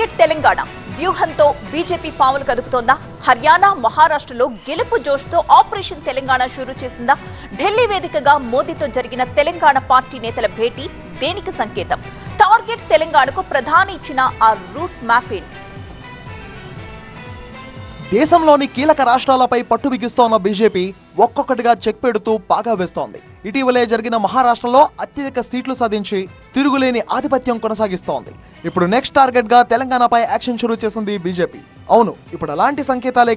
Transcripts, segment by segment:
Target Telangana వ్యూహంతో BJP పావులు కదుపుతోందా? హర్యానా, మహారాష్ట్రలో గెలుపు జోష్తో ఆపరేషన్ తెలంగాణ షురూ చేసిందా? ఢిల్లీ వేదికగా మోదీతో జరిగిన తెలంగాణ పార్టీ నేతల భేటీ దేనికి సంకేతం? టార్గెట్ తెలంగాణకు ప్రధాని ఇచ్చిన ఆ రూట్ మ్యాప్ ఏంటి? దేశంలోని కీలక రాష్ట్రాలపై పట్టు బిగిస్తోన్న బీజేపీ ఒక్కొక్కటిగా చెక్ పెడుతూ పాగా వేస్తోంది. ఇటీవలే జరిగిన మహారాష్ట్రలో అత్యధిక సీట్లు సాధించి తిరుగులేని ఆధిపత్యం కొనసాగిస్తోంది. ఇప్పుడు నెక్స్ట్ టార్గెట్ గా తెలంగాణపై యాక్షన్ షురూ చేసింది బీజేపీ. అవును, ఇప్పుడు అలాంటి సంకేతాలే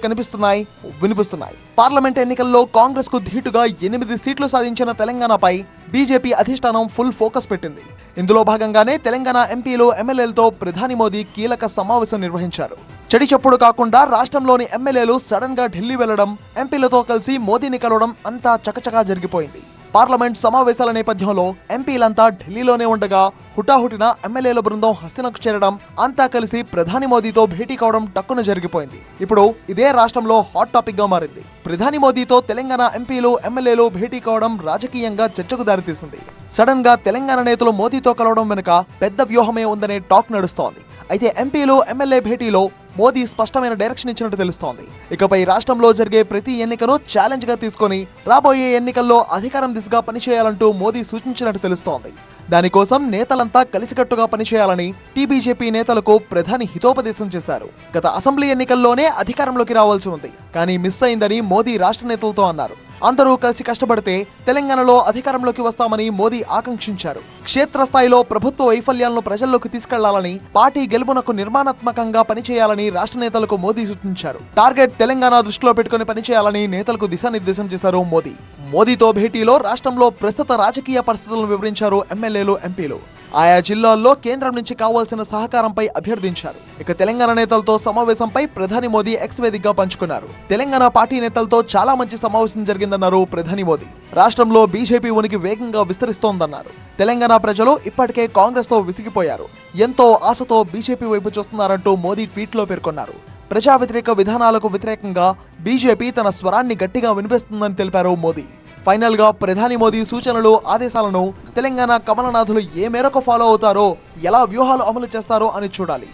వినిపిస్తున్నాయి. పార్లమెంట్ ఎన్నికల్లో కాంగ్రెస్ కు ధీటుగా 8 సీట్లు సాధించిన తెలంగాణపై బీజేపీ అధిష్టానం ఫుల్ ఫోకస్ పెట్టింది. ఇందులో భాగంగానే తెలంగాణ ఎంపీలు, ఎమ్మెల్యేలతో ప్రధాని మోదీ కీలక సమావేశం నిర్వహించారు. చెడి చప్పుడు కాకుండా రాష్ట్రంలోని ఎమ్మెల్యేలు సడన్ గా ఢిల్లీ వెళ్లడం, ఎంపీలతో కలిసి మోదీని కలవడం అంతా చకచకా జరిగిపోయింది. పార్లమెంట్ సమావేశాల నేపథ్యంలో ఎంపీలంతా ఢిల్లీలోనే ఉండగా హుటాహుటిన ఎమ్మెల్యేల బృందం హస్తినకు చేరడం, అంతా కలిసి ప్రధాని మోదీతో భేటీ కావడం టక్కున జరిగిపోయింది. ఇప్పుడు ఇదే రాష్ట్రంలో హాట్ టాపిక్ గా మారింది. ప్రధాని మోదీతో తెలంగాణ ఎంపీలు, ఎమ్మెల్యేలు భేటీ కావడం రాజకీయంగా చర్చకు దారితీసింది. సడన్ గా తెలంగాణ నేతలు మోదీతో కలవడం వెనుక పెద్ద వ్యూహమే ఉందనే టాక్ నడుస్తోంది. అయితే ఎంపీలు, ఎమ్మెల్యే భేటీలో మోదీ స్పష్టమైన డైరెక్షన్ ఇచ్చినట్టు తెలుస్తోంది. ఇకపై రాష్ట్రంలో జరిగే ప్రతి ఎన్నికను ఛాలెంజ్ గా తీసుకొని రాబోయే ఎన్నికల్లో అధికారం దిశగా పనిచేయాలంటూ మోదీ సూచించినట్టు తెలుస్తోంది. దానికోసం నేతలంతా కలిసికట్టుగా పనిచేయాలని టీబీజేపీ నేతలకు ప్రధాని హితోపదేశం చేశారు. గత అసెంబ్లీ ఎన్నికల్లోనే అధికారంలోకి రావాల్సి ఉంది, కానీ మిస్ అయిందని మోదీ రాష్ట్ర నేతలతో అన్నారు. అందరూ కలిసి కష్టపడితే తెలంగాణలో అధికారంలోకి వస్తామని మోదీ ఆకాంక్షించారు. క్షేత్రస్థాయిలో ప్రభుత్వ వైఫల్యాలను ప్రజల్లోకి తీసుకెళ్లాలని, పార్టీ గెలుపునకు నిర్మాణాత్మకంగా పనిచేయాలని రాష్ట్ర నేతలకు మోదీ సూచించారు. టార్గెట్ తెలంగాణ దృష్టిలో పెట్టుకుని పనిచేయాలని నేతలకు దిశానిర్దేశం చేశారు మోదీ. మోదీతో భేటీలో రాష్ట్రంలో ప్రస్తుత రాజకీయ పరిస్థితులను వివరించారు ఎమ్మెల్యేలు, ఎంపీలు. ఆయా జిల్లాల్లో కేంద్రం నుంచి కావాల్సిన సహకారంపై అభ్యర్థించారు. ఇక తెలంగాణ నేతలతో సమావేశంపై ప్రధాని మోదీ ఎక్స్ వేదికగా పంచుకున్నారు. తెలంగాణ పార్టీ నేతలతో చాలా మంచి సమావేశం జరిగిందన్నారు ప్రధాని మోదీ. రాష్ట్రంలో బీజేపీ ఉనికి వేగంగా విస్తరిస్తోందన్నారు. తెలంగాణ ప్రజలు ఇప్పటికే కాంగ్రెస్ తో విసిగిపోయారు, ఎంతో ఆశతో బీజేపీ వైపు చూస్తున్నారంటూ మోదీ ట్వీట్లో పేర్కొన్నారు. ప్రజా వ్యతిరేక విధానాలకు వ్యతిరేకంగా బీజేపీ తన స్వరాన్ని గట్టిగా వినిపిస్తుందని తెలిపారు మోదీ. ఫైనల్ గా ప్రధాని మోదీ సూచనలు, ఆదేశాలను తెలంగాణ కమలనాథులు ఏ మేరకు ఫాలో అవుతారో, ఎలా వ్యూహాలు అమలు చేస్తారో అని చూడాలి.